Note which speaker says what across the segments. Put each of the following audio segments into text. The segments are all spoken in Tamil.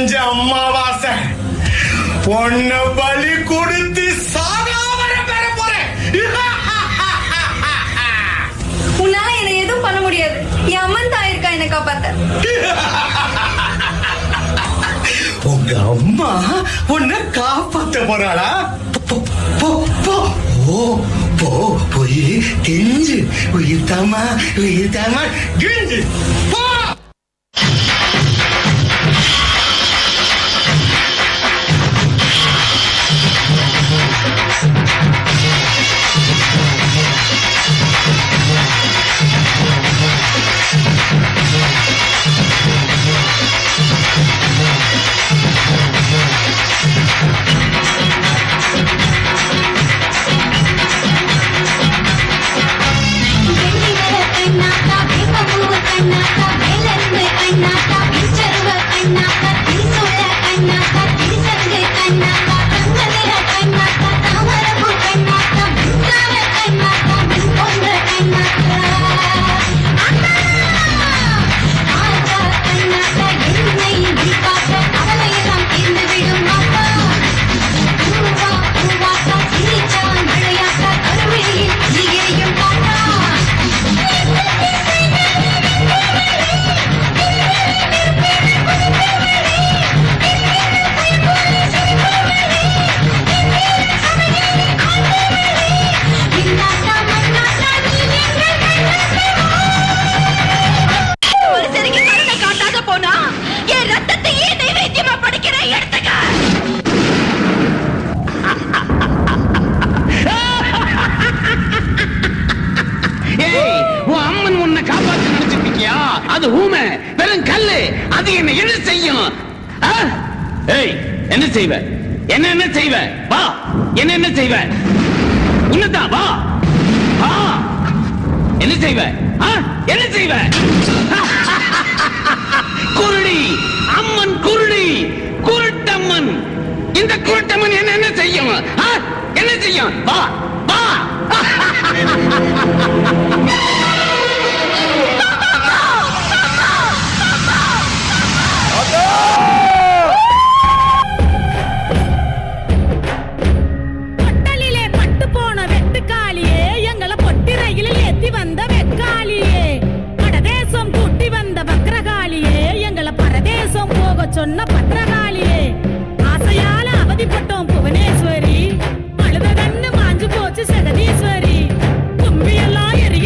Speaker 1: அஞ்சு அம்மாவாசை பொண்ணு பலி கொடுத்து சாகாவர பெற போறேன்.
Speaker 2: உன்னால என்ன எதுவும் பண்ண முடியாது. என் அம்மன் தான் இருக்கா என்ன காப்பாத்த.
Speaker 1: உங்க அம்மா உன்னை காப்பாத்த போறாளா? போய் கெஞ்சு, உயிர் தாமா கெஞ்சு போ.
Speaker 3: அது ஊமை வெறும் கல்லு. அது என்ன எழு செய்யும். என்ன செய்வ? என்ன செய்வ? வா, என்ன செய்வ? உன்னதான் வா. என்ன செய்வ? என்ன செய்வ? குருடி அம்மன், குருடி குருட்டம்மன். இந்த குருட்டம்மன் என்ன செய்யும்? என்ன செய்யும்? வா வா.
Speaker 4: சொன்ன பத்திரகாளியே, ஆசையால அவதிப்பட்டோம் புவனேஸ்வரி. அழுத கண்ணு மாஞ்சு போச்சு ஜெகதீஸ்வரி. கும்பியெல்லாம் எரி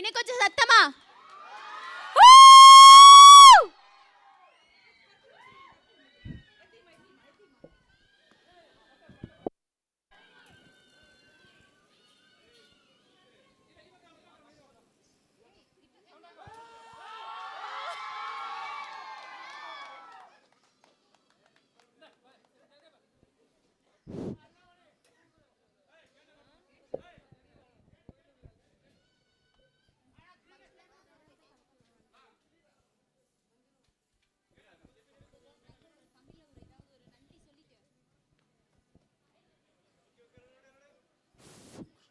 Speaker 5: இன்னும் கொஞ்சம் சத்தமா.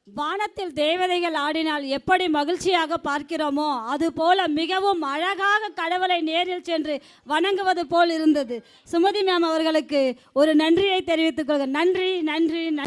Speaker 4: வானத்தில் தேவதைகள் ஆடினால் எப்படி மகிழ்ச்சியாக பார்க்கிறோமோ அதுபோல மிகவும் அழகாக கடவுளை நேரில் சென்று வணங்குவது போல் இருந்தது. சுமதி மேம் அவர்களுக்கு ஒரு நன்றியை தெரிவித்துக் கொள்கிறேன். நன்றி நன்றி நன்றி.